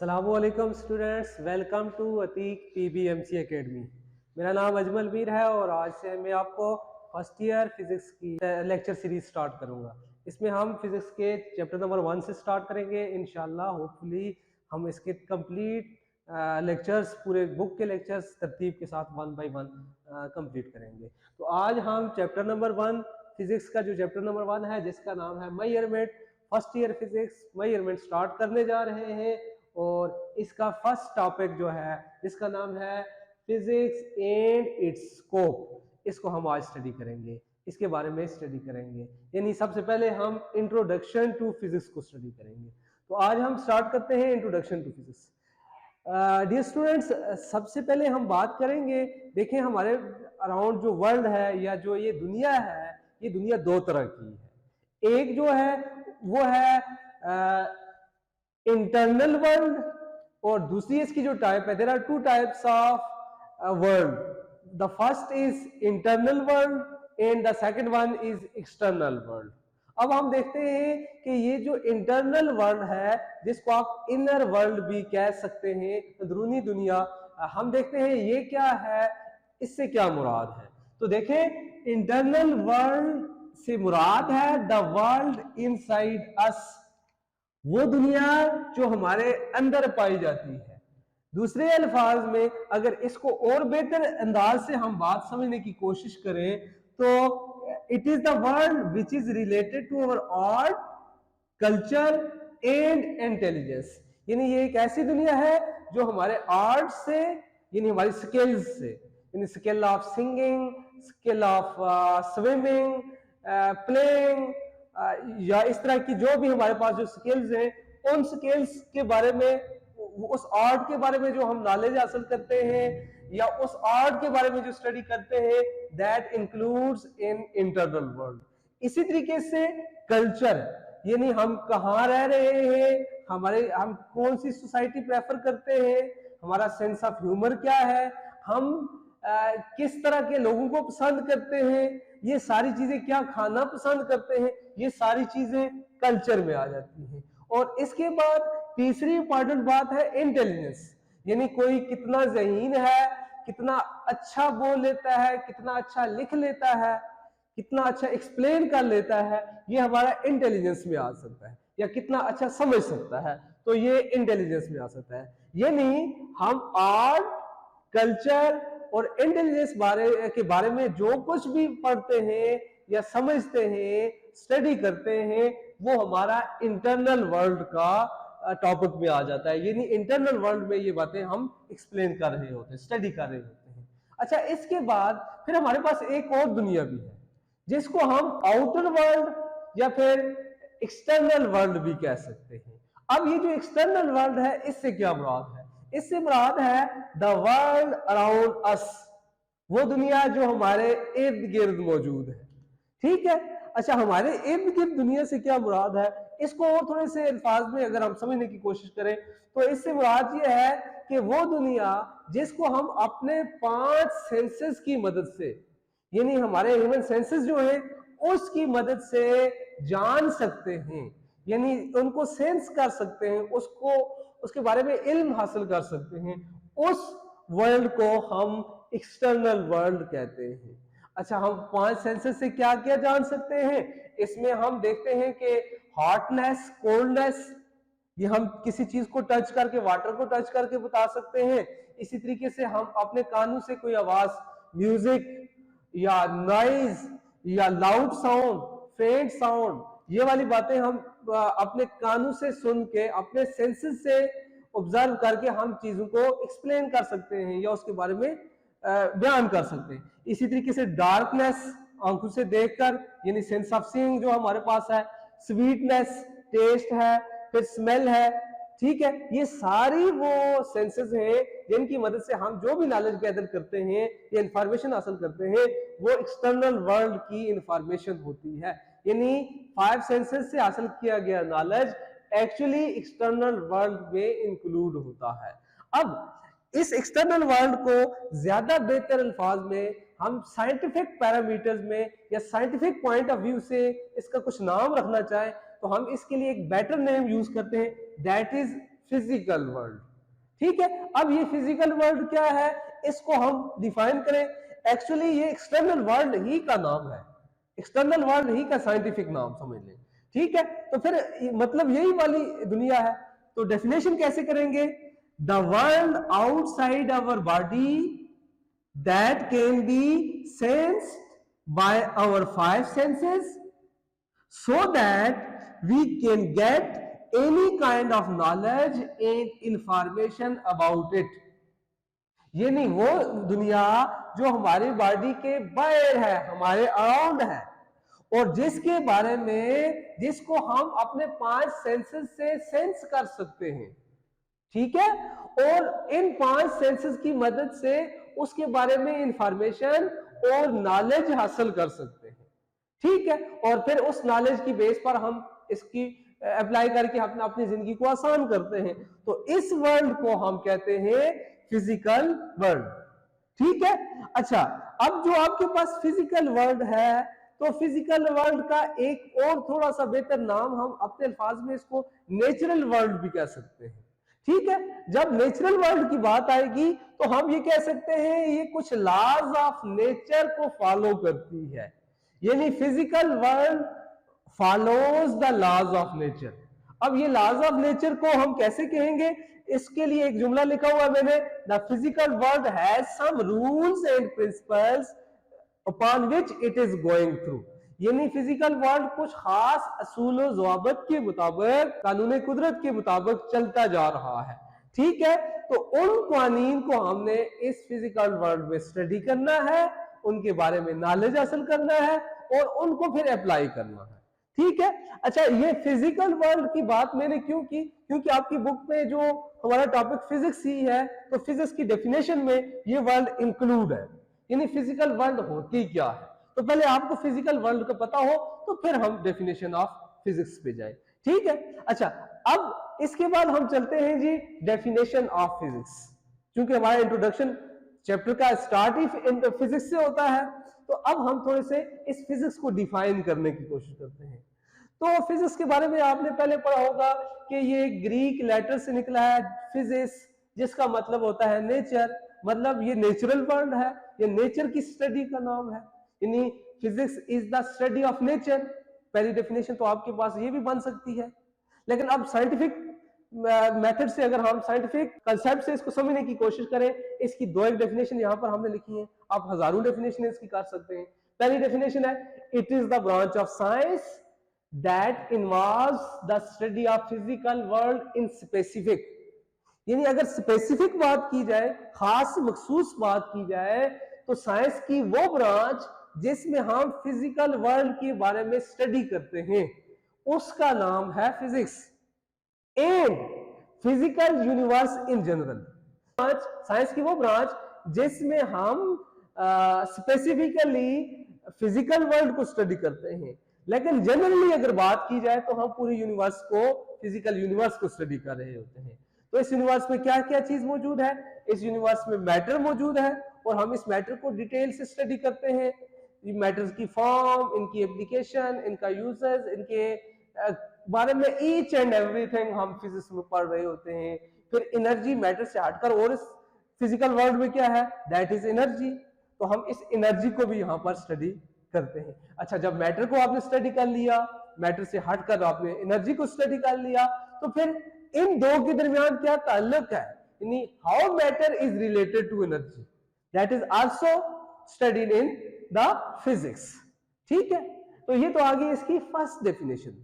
अस्सलामुअलैकुम students, welcome to Atiq PBMC academy. मेरा नाम अजमल मीर है और आज से मैं आपको फर्स्ट ईयर फिजिक्स की लेक्चर सीरीज स्टार्ट करूंगा। इसमें हम फिजिक्स के चैप्टर नंबर 1 से स्टार्ट करेंगे। इंशाल्लाह होपफुली हम इसके कंप्लीट लेक्चर्स, पूरे बुक के लेक्चर्स तरतीब के साथ 1 बाय 1 कंप्लीट करेंगे। तो आज हम चैप्टर नंबर 1 फिजिक्स का जो चैप्टर नंबर 1 है, जिसका नाम है measurement, first year physics measurement start करने जा रहे हैं। और इसका फर्स्ट टॉपिक जो है, इसका नाम है फिजिक्स एंड इट्स स्कोप, इसको हम आज स्टडी करेंगे, इसके बारे में स्टडी करेंगे। यानी सबसे पहले हम इंट्रोडक्शन टू फिजिक्स को स्टडी करेंगे। तो आज हम स्टार्ट करते हैं introduction to physics. Dear students, सबसे पहले हम बात करेंगे, देखें हमारे अराउंड जो वर्ल्ड है या जो ये दुनिया है, ये दुनिया दो तरह की है। एक जो है वो है इंटरनल वर्ल्ड, और दूसरी इसकी जो टाइप है, there are two types of world. The first is internal world and the second one is external world. अब हम देखते हैं कि ये जो इंटरनल वर्ल्ड है, जिसको आप इनर वर्ल्ड भी कह सकते हैं, अंदरूनी दुनिया, हम देखते हैं ये क्या है, इससे क्या मुराद है। तो देखें, इंटरनल वर्ल्ड से मुराद है द वर्ल्ड इनसाइड अस, वो दुनिया जो हमारे अंदर पाई जाती है। दूसरे अल्फाज में अगर इसको और बेहतर अंदाज से हम बात समझने की कोशिश करें तो it is the world which is related to our art, culture and intelligence. यानी ये एक ऐसी दुनिया है जो हमारे आर्ट से, यानी हमारी स्किल्स से, यानी skill of singing, skill of swimming, playing, या इस तरह की जो भी हमारे पास जो स्किल्स हैं, उन स्किल्स के बारे में, उस आर्ट के बारे में जो हम नॉलेज हासिल करते हैं या उस आर्ट के बारे में जो स्टडी करते हैं, that includes in internal world. इसी तरीके से कल्चर, यानी हम कहाँ रह रहे हैं, हम कौन सी सोसाइटी प्रेफर करते हैं, हमारा सेंस ऑफ ह्यूमर क्या है, हम किस तरह के लोगों को पसंद करते हैं, ये सारी चीजें, क्या खाना पसंद करते हैं, ये सारी चीजें कल्चर में आ जाती हैं। और इसके बाद तीसरी इंपॉर्टेंट बात है इंटेलिजेंस, यानी कोई कितना ज़हीन है, कितना अच्छा बोल लेता है, कितना अच्छा लिख लेता है, कितना अच्छा एक्सप्लेन कर लेता है, ये हमारा इंटेलिजेंस में आ सकता है, या कितना अच्छा समझ सकता है, तो ये इंटेलिजेंस में आ सकता है। यानी हम आर्ट, कल्चर और इंटेलिजेंस के बारे में जो कुछ भी पढ़ते हैं या समझते हैं, स्टडी करते हैं, वो हमारा इंटरनल वर्ल्ड का टॉपिक में आ जाता है। यानी इंटरनल वर्ल्ड में ये बातें हम एक्सप्लेन कर रहे होते हैं, स्टडी कर रहे होते हैं। अच्छा, इसके बाद फिर हमारे पास एक और दुनिया भी है, जिसको हम आउटर वर्ल्ड या फिर एक्सटर्नल वर्ल्ड भी कह सकते हैं। अब ये जो एक्सटर्नल वर्ल्ड है, इससे क्या मुराद है? इससे मुराद है द वर्ल्ड अराउंड अस, वो दुनिया जो हमारे इर्द गिर्द मौजूद है। ठीक है। अच्छा, हमारे इर्द गिर्द दुनिया से क्या मुराद है, इसको और थोड़े से अल्फाज में अगर हम समझने की कोशिश करें तो इससे मुराद ये है कि वो दुनिया जिसको हम अपने 5 सेंसेस की मदद से, यानी हमारे ह्यूमन सेंसेस जो है उसकी मदद से जान सकते हैं, यानी उनको सेंस कर सकते हैं, उसके बारे में इल्म हासिल कर सकते हैं, उस वर्ल्ड को हम एक्सटर्नल वर्ल्ड कहते हैं। अच्छा, हम 5 सेंसेस से क्या क्या जान सकते हैं? इसमें हम देखते हैं कि हॉटनेस, कोल्डनेस, ये हम किसी चीज को टच करके, वाटर को टच करके बता सकते हैं। इसी तरीके से हम अपने कानों से कोई आवाज, म्यूजिक या नॉइज या लाउड साउंड, फेंट साउंड, ये वाली बातें हम अपने कानों से सुन के, अपने सेंसेस से ऑब्जर्व करके हम चीजों को एक्सप्लेन कर सकते हैं या उसके बारे में बयान कर सकते हैं। इसी तरीके से डार्कनेस, आंखों से देखकर, यानी सेंस ऑफ सीइंग जो हमारे पास है, स्वीटनेस, टेस्ट है, फिर स्मेल है। ठीक है, ये सारी वो सेंसेस हैं जिनकी मदद से हम जो भी नॉलेज गैदर करते हैं या इंफॉर्मेशन हासिल करते हैं, वो एक्सटर्नल वर्ल्ड की इंफॉर्मेशन होती है। यानी 5 सेंसेस से हासिल किया गया नॉलेज एक्चुअली एक्सटर्नल वर्ल्ड में इंक्लूड होता है। अब इस एक्सटर्नल वर्ल्ड को ज्यादा बेहतर अल्फाज में हम साइंटिफिक पैरामीटर्स में या साइंटिफिक पॉइंट ऑफ व्यू से इसका कुछ नाम रखना चाहें तो हम इसके लिए एक बेटर नेम यूज करते हैं, दैट इज फिजिकल वर्ल्ड। ठीक है, अब ये फिजिकल वर्ल्ड क्या है, इसको हम डिफाइन करें। एक्चुअली ये एक्सटर्नल वर्ल्ड ही का नाम है, एक्सटर्नल वर्ल्ड ही का साइंटिफिक नाम समझ लें। ठीक है, तो फिर मतलब यही वाली दुनिया है। तो डेफिनेशन कैसे करेंगे, the world outside our body that can be sensed by our 5 senses so that we can get any kind of knowledge and information about it। ये नहीं वो दुनिया जो हमारी बॉडी के बाहर है, हमारे अराउंड है, और जिसके बारे में जिसको हम अपने 5 सेंसेस से सेंस कर सकते हैं। ठीक है, और इन 5 सेंसेस की मदद से उसके बारे में इंफॉर्मेशन और नॉलेज हासिल कर सकते हैं। ठीक है, और फिर उस नॉलेज की बेस पर हम इसकी अप्लाई करके अपनी जिंदगी को आसान करते हैं। तो इस वर्ल्ड को हम कहते हैं फिजिकल वर्ल्ड। ठीक है, अच्छा, अब जो आपके पास फिजिकल वर्ल्ड है, तो फिजिकल वर्ल्ड का एक और थोड़ा सा बेहतर नाम हम अपने अल्फाज में इसको नेचुरल वर्ल्ड भी कह सकते हैं। ठीक है, जब नेचुरल वर्ल्ड की बात आएगी तो हम ये कह सकते हैं ये कुछ लॉज ऑफ नेचर को फॉलो करती है, यानी physical world follows the laws of nature. अब ये लॉज ऑफ नेचर को हम कैसे कहेंगे, इसके लिए एक जुमला लिखा हुआ है मैंने, the physical world has some rules and principles upon which it is going through. यानी फिजिकल वर्ल्ड कुछ खास असूल और ज़वाबित के मुताबिक, कानून कुदरत के मुताबिक चलता जा रहा है। ठीक है, तो उन कानून को हमने इस फिजिकल वर्ल्ड में स्टडी करना है, उनके बारे में नॉलेज हासिल करना है और उनको फिर अप्लाई करना है। ठीक है, अच्छा, ये फिजिकल वर्ल्ड की बात मैंने क्यों की, क्योंकि आपकी बुक में जो हमारा टॉपिक फिजिक्स ही है, तो फिजिक्स की डेफिनेशन में ये वर्ल्ड इंक्लूड है, यानी फिजिकल वर्ल्ड होती क्या है। तो पहले आपको फिजिकल वर्ल्ड का पता हो तो फिर हम डेफिनेशन ऑफ फिजिक्स पे जाए। ठीक है, अच्छा, अब इसके बाद हम चलते हैं जी डेफिनेशन ऑफ फिजिक्स। क्योंकि हमारा इंट्रोडक्शन चैप्टर का स्टार्ट ही फिजिक्स से होता है, तो अब हम थोड़े से इस फिजिक्स को डिफाइन करने की कोशिश करते हैं। तो फिजिक्स के बारे में आपने पहले पढ़ा होगा कि ये ग्रीक लेटर से निकला है फिजिक्स, जिसका मतलब होता है नेचर, मतलब ये नेचुरल वर्ल्ड है, ये नेचर की स्टडी का नाम है, यानी physics is the study of nature. पहली डेफिनेशन तो आपके पास ये भी बन सकती है, लेकिन अब साइंटिफिक मेथड से, अगर हम साइंटिफिक कंसेप्ट से इसको समझने की कोशिश करें, इसकी दो एक डेफिनेशन यहाँ पर हमने लिखी है, आप हजारों डेफिनेशन इसकी कर सकते हैं। पहली डेफिनेशन है, it is the branch of science that involves the study of physical world in specific. यानी अगर स्पेसिफिक बात की जाए, खास मखसूस बात की जाए, तो साइंस की वो ब्रांच जिसमें हम फिजिकल वर्ल्ड के बारे में स्टडी करते हैं, उसका नाम है physics. And physical universe in general, science की वो ब्रांच जिसमें हम स्पेसिफिकली फिजिकल वर्ल्ड को स्टडी करते हैं, लेकिन जनरली अगर बात की जाए तो हम पूरे यूनिवर्स को, फिजिकल यूनिवर्स को स्टडी कर रहे होते हैं। तो इस यूनिवर्स में क्या क्या चीज मौजूद है, इस यूनिवर्स में मैटर मौजूद है, और हम इस मैटर को डिटेल से स्टडी करते हैं, मैटर्स की फॉर्म, इनकी एप्लीकेशन, इनका यूजेस, इनके बारे में ईच एंड एवरीथिंग हम फिजिक्स में पढ़ रहे होते हैं। फिर एनर्जी मैटर से हटकर और इस फिजिकल वर्ल्ड में क्या है, दैट इज एनर्जी, तो हम इस एनर्जी को भी यहाँ पर स्टडी करते हैं। अच्छा, जब मैटर को आपने स्टडी कर लिया, मैटर से हटकर आपने एनर्जी को स्टडी कर लिया, तो फिर इन दो के दरमियान क्या ताल्लुक है, यानी how matter is related to energy, that is also studied in the physics. ठीक है, तो ये तो आ गई इसकी फर्स्ट डेफिनेशन।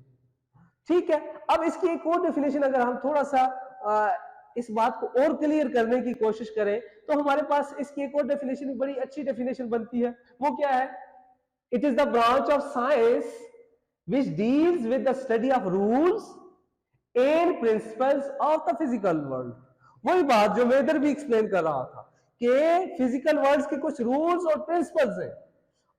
ठीक है, अब इसकी एक और डेफिनेशन अगर हम थोड़ा सा इस बात को और क्लियर करने की कोशिश करें, तो हमारे पास इसकी एक और डेफिनेशन, बड़ी अच्छी डेफिनेशन बनती है। वो क्या है, it is the branch of science which deals with the study of rules and principles of the physical world. वही बात जो मैं इधर भी एक्सप्लेन कर रहा था कि फिजिकल वर्ल्ड के कुछ रूल्स और प्रिंसिपल्स हैं,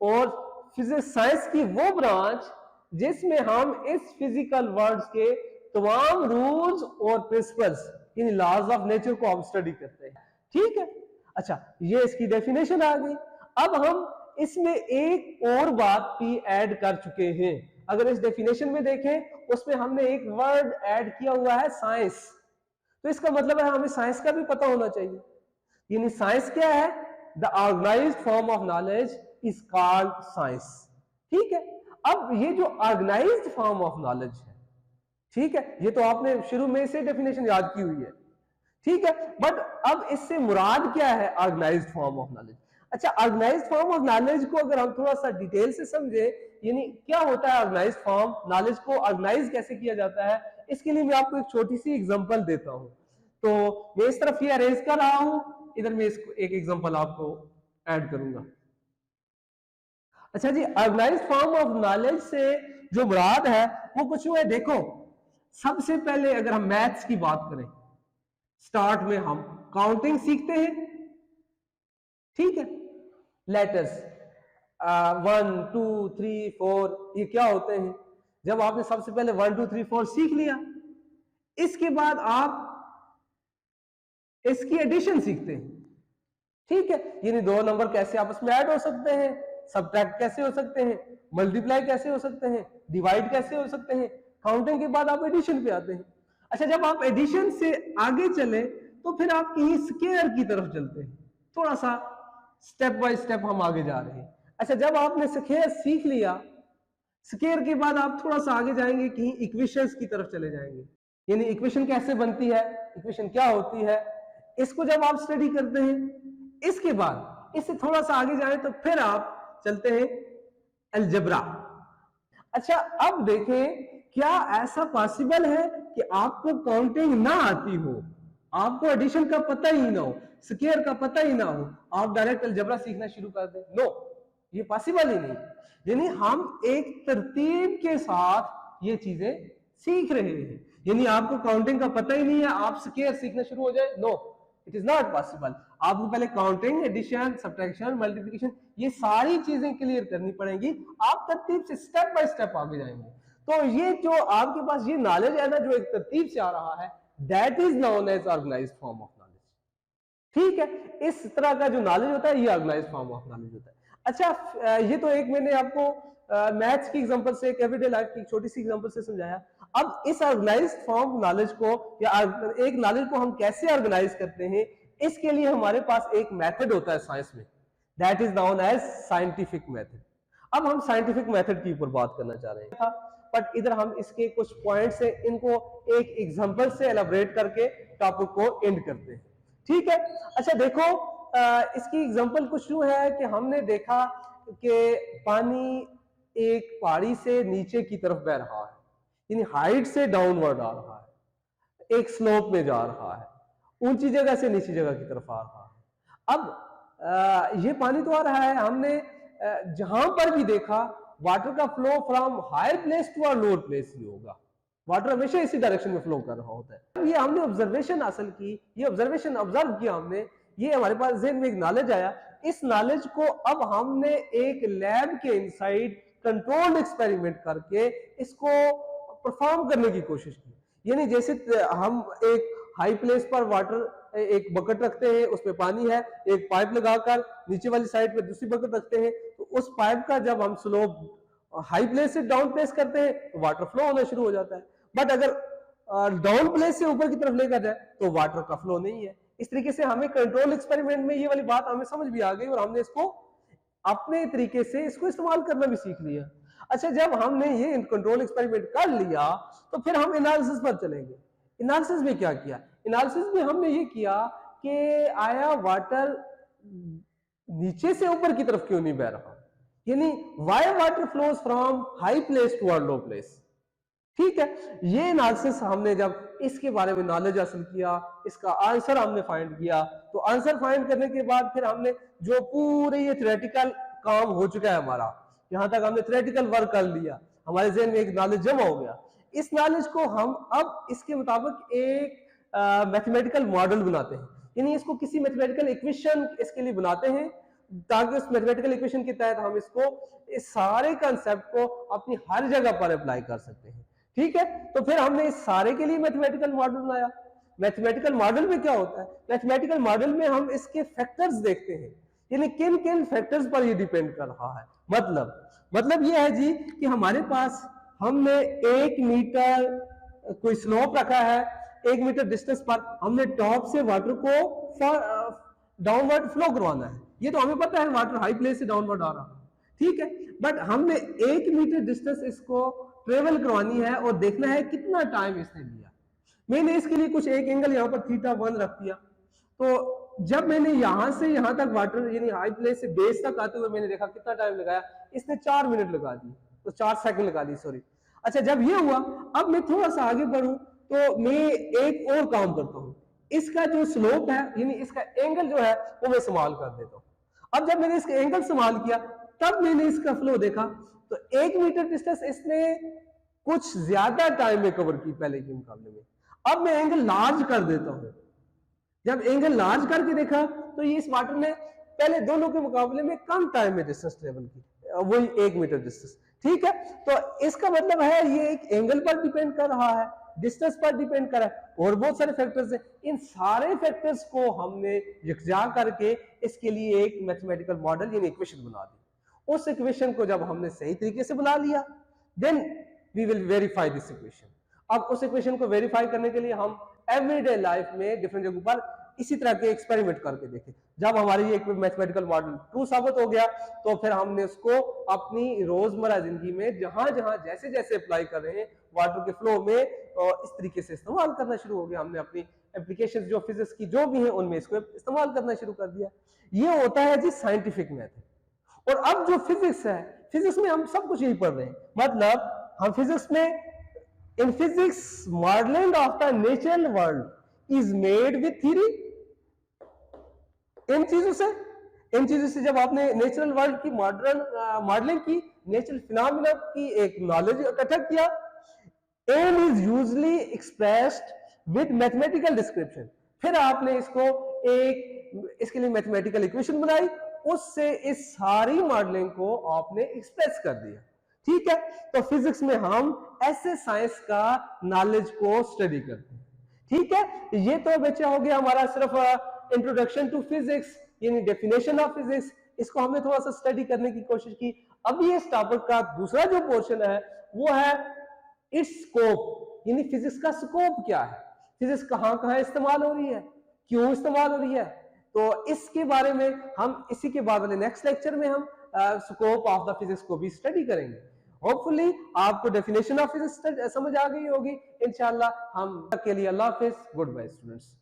और फिजिक्स साइंस की वो ब्रांच जिसमें हम इस फिजिकल वर्ल्ड के तमाम रूल्स और प्रिंसिपल्स, यानी लॉज ऑफ नेचर को हम स्टडी करते हैं। ठीक है, अच्छा, ये इसकी डेफिनेशन आ गई। अब हम इसमें एक और बात भी ऐड कर चुके हैं। अगर इस डेफिनेशन में देखें, उसमें हमने एक वर्ड ऐड किया हुआ है, साइंस। तो इसका मतलब है हमें साइंस का भी पता होना चाहिए। यानी साइंस क्या है? The organized form of knowledge is called science. ठीक है, अब ये जो ऑर्गेनाइज्ड फॉर्म ऑफ नॉलेज है, ठीक है, ये तो आपने शुरू में से डेफिनेशन याद की हुई है, ठीक है, बट अब इससे मुराद क्या है ऑर्गेनाइज्ड फॉर्म ऑफ नॉलेज? अच्छा, ऑर्गेनाइज्ड फॉर्म ऑफ नॉलेज को अगर हम थोड़ा सा डिटेल से समझे, यानी क्या होता है ऑर्गेनाइज्ड फॉर्म, नॉलेज को ऑर्गेनाइज कैसे किया जाता है, इसके लिए मैं आपको एक छोटी सी एग्जांपल देता हूं। तो मैं इस तरफ ये अरेंज कर रहा हूं, इधर मैं इसको एक एग्जांपल आपको ऐड करूंगा। अच्छा जी, ऑर्गेनाइज्ड फॉर्म ऑफ नॉलेज से जो मुराद है वो कुछ है, देखो सबसे पहले अगर हम मैथ्स की बात करें, स्टार्ट में हम काउंटिंग सीखते हैं, ठीक है, लेटर्स 1 2 3 4 ये क्या होते हैं। जब आपने सबसे पहले 1 2 3 4 सीख लिया, इसके बाद आप इसकी एडिशन सीखते हैं, ठीक है, यानी दो नंबर कैसे आपस में ऐड हो सकते हैं, सबट्रैक्ट कैसे हो सकते हैं, मल्टीप्लाई कैसे हो सकते हैं, डिवाइड कैसे हो सकते हैं। काउंटिंग के बाद आप एडिशन पे आते हैं। अच्छा, जब आप एडिशन से आगे चले तो फिर आप कहीं स्क्वायर की तरफ चलते हैं, थोड़ा सा स्टेप बाय स्टेप हम आगे जा रहे हैं। अच्छा, जब आपने स्क्वायर सीख लिया, स्क्वायर के बाद आप थोड़ा सा आगे जाएंगे, कहीं इक्वेशंस की तरफ चले जाएंगे, यानी इक्वेशन कैसे बनती है, इक्वेशन क्या होती है, इसको जब आप स्टडी करते हैं, इसके बाद इससे थोड़ा सा आगे जाए तो फिर आप चलते हैं अलजेब्रा। अच्छा, अब देखें क्या ऐसा पॉसिबल है कि आपको काउंटिंग ना आती हो, आपको एडिशन का पता ही ना हो, स्क्वायर का पता ही ना हो, आप डायरेक्ट अलजेब्रा सीखना शुरू कर दें? नो, ये पॉसिबल ही नहीं। यानी हम एक तरतीब के साथ ये चीजें सीख रहे हैं, यानी आपको काउंटिंग का पता ही नहीं है, आप स्क्वायर सीखना शुरू हो जाए, no, it is not possible. आपको पहले काउंटिंग, एडिशन, सब्ट्रैक्शन, मल्टीप्लिकेशन ये सारी चीजें क्लियर करनी पड़ेंगी, आप तरतीब से स्टेप बाय स्टेप आगे जाएंगे। तो ये जो आपके पास ये नॉलेज है ना, जो एक तरतीब से आ रहा है, that is known as organized form of knowledge. ठीक है, इस तरह का जो नॉलेज होता है ये ऑर्गेनाइज्ड फॉर्म ऑफ नॉलेज होता है। अच्छा, ये तो एक मैंने आपको मैथ्स की एग्जांपल से, एक एवरीडे लाइफ की छोटी सी एग्जांपल से समझाया। अब इस ऑर्गेनाइज्ड फॉर्म नॉलेज को या एक नॉलेज को हम कैसे ऑर्गेनाइज करते हैं, इसके लिए हमारे पास एक मेथड होता है साइंस में, that is known as scientific method. अब हम साइंटिफिक मेथड के ऊपर बात करना चाह रहे हैं, बट इधर हम इसके कुछ पॉइंट्स हैं, इनको एक एग्जांपल से एलाबोरेट करके टॉपिक को एंड करते हैं, ठीक है। अच्छा देखो, इसकी एग्जांपल कुछ यूं है कि हमने देखा कि पानी एक पहाड़ी से नीचे की तरफ बह रहा है, यानी हाइट से डाउनवर्ड आ रहा है, एक स्लोप में जा रहा है, ऊंची जगह से नीची जगह की तरफ आ रहा है। अब ये पानी तो आ रहा है, हमने जहां पर भी देखा वाटर का flow from higher place to lower place ही होगा, वाटर हमेशा इसी डायरेक्शन में फ्लो कर रहा होता है। ये हमने ऑब्जर्वेशन हासिल की, ये ऑब्जर्वेशन ऑब्जर्व किया हमने, ये हमारे पास ज़हन में एक नॉलेज आया। इस नॉलेज को अब हमने एक लैब के इनसाइड कंट्रोल्ड एक्सपेरिमेंट करके इसको परफॉर्म करने की कोशिश की। यानी जैसे हम एक हाई प्लेस पर वाटर, एक बकेट रखते हैं, उसमें पानी है, एक पाइप लगाकर नीचे वाली साइड पे दूसरी बकेट रखते हैं, तो उस पाइप का जब हम स्लोप हाई प्लेस से डाउन प्लेस करते हैं तो वाटर फ्लो होना शुरू हो जाता है। बट अगर डाउन प्लेस से ऊपर की तरफ लेकर जाए तो वाटर का फ्लो नहीं है। इस तरीके से हमें कंट्रोल एक्सपेरिमेंट में ये वाली बात हमें समझ भी आ गई और हमने इसको अपने तरीके से इसको इस्तेमाल करना भी सीख लिया। अच्छा, जब हमने ये कंट्रोल एक्सपेरिमेंट कर लिया तो फिर हम एनालिसिस पर चलेंगे। एनालिसिस में क्या किया? एनालिसिस में हमने ये किया कि आया वाटर नीचे से ऊपर की तरफ क्यों नहीं बह रहा, यानी why water flows from high place to low place. ठीक है, ये एनालिसिस हमने जब इसके बारे में नॉलेज हासिल किया, इसका आंसर हमने फाइंड किया, तो आंसर फाइंड करने के बाद फिर हमने जो पूरे ये थ्योरेटिकल काम हो चुका है हमारा, यहां तक हमने थ्योरेटिकल वर्क कर लिया, हमारे ज़हन में एक नॉलेज जमा हो गया। इस नॉलेज को हम अब इसके मुताबिक एक मैथमेटिकल मॉडल बनाते हैं, यानी इसको किसी मैथमेटिकल इक्वेशन इसके लिए बनाते हैं, ताकि उस मैथमेटिकल इक्वेशन के तहत हम इसको, इस सारे कंसेप्ट को अपनी हर जगह पर अप्लाई कर सकते हैं। ठीक है, तो फिर हमने इस सारे के लिए मैथमेटिकल मॉडल बनाया। मैथमेटिकल मॉडल में क्या होता है? मैथमेटिकल मॉडल में हम इसके फैक्टर्स देखते हैं, यानी किन किन फैक्टर्स पर ये डिपेंड कर रहा है। मतलब ये है जी कि हमारे पास हमने 1 मीटर कोई स्लोप रखा है, 1 मीटर डिस्टेंस पर हमने टॉप से वाटर को डाउनवर्ड फ्लो करवाना है। ये तो हमें पता है वाटर हाई प्लेस से डाउनवर्ड आ रहा, ठीक है, बट हमने 1 मीटर डिस्टेंस इसको ट्रेवल करवानी है और देखना है कितना टाइम इसने लिया। मैंने इसके लिए कुछ एक एंगल यहाँ पर θ1 रख दिया। तो जब मैंने यहां से यहां तक वाटर यानी हाई प्लेस से बेस तक आते हुए मैंने देखा कितना टाइम लगाया, इसने 4 मिनट लगा दिए, तो 4 सेकंड लगा दी, सॉरी। अच्छा, जब ये हुआ, अब मैं थोड़ा सा आगे बढ़ूं तो मैं एक और काम करता हूं, इसका जो स्लोप है यानी इसका एंगल जो है वो मैं इस्तेमाल कर देता हूं। अब जब मैंने इसका एंगल इस्तेमाल किया तब मैंने इसका फ्लो देखा, तो 1 मीटर डिस्टेंस इसने कुछ ज्यादा टाइम में कवर की पहले के मुकाबले में। अब मैं एंगल लार्ज कर देता हूं। जब एंगल लार्ज करके देखा तो ये इस वाटर ने पहले दोनों के मुकाबले में कम टाइम में डिस्टेंस ट्रेवल की, वही 1 मीटर डिस्टेंस, ठीक है। तो इसका मतलब है ये एक एंगल पर डिपेंड कर रहा है, डिस्टेंस पर डिपेंड कर रहा है, और बहुत सारे फैक्टर्स हैं। इन सारे फैक्टर्स को हमने यकजा करके इसके लिए एक मैथमेटिकल मॉडल यानी इक्वेशन बना दी। उस इक्वेशन को जब हमने सही तरीके से बना लिया, then we will verify this equation. अब उस इक्वेशन को वेरीफाई करने के लिए हम एवरीडे लाइफ में डिफरेंट जगहों पर इसी तरह के एक्सपेरिमेंट करके देखे। जब हमारी ये मैथमेटिकल मॉडल ट्रू साबित हो गया तो फिर हमने उसको अपनी रोजमर्रा जिंदगी में जहां जहां जैसे जैसे अप्लाई कर रहे हैं वाटर के फ्लो में इस तरीके से इस्तेमाल करना शुरू हो गया। हमने अपनी एप्लीकेशंस जो फिजिक्स की जो भी है उनमें इसको इस्तेमाल करना शुरू कर दिया। ये होता है जी साइंटिफिक मेथड। और अब जो फिजिक्स है, फिजिक्स में हम सब कुछ यही पढ़ रहे हैं, मतलब हम फिजिक्स में in physics modeling of the natural world is made with theory। इन चीजों से जब आपने नेचुरल वर्ल्ड की मॉडलिंग की, नेचुरल फिनोमेना की एक नॉलेज इकट्ठा किया, M is usually expressed with mathematical description. फिर आपने इसके लिए मैथमेटिकल इक्वेशन बनाई, उससे इस सारी मॉडलिंग को आपने एक्सप्रेस कर दिया, ठीक है। तो फिजिक्स में हम ऐसे साइंस का नॉलेज को स्टडी करते हैं, ठीक है। ये तो बच्चा हो गया हमारा सिर्फ इंट्रोडक्शन टू फिजिक्स यानी डेफिनेशन ऑफ फिजिक्स, इसको हमने थोड़ा सा स्टडी करने की कोशिश की। अब ये इस टॉपिक का दूसरा जो पोर्शन है वो है इट्स स्कोप, यानी फिजिक्स का स्कोप क्या है, फिजिक्स कहां कहां इस्तेमाल हो रही है, क्यों इस्तेमाल हो रही है। तो इसके बारे में हम इसी के बाद वाले नेक्स्ट लेक्चर में हम स्कोप ऑफ द फिजिक्स को भी स्टडी करेंगे। होपफुली आपको डेफिनेशन ऑफ फिजिक्स समझ आ गई होगी। इंशाल्लाह हम के लिए अल्लाह हाफिज, गुड बाय स्टूडेंट्स।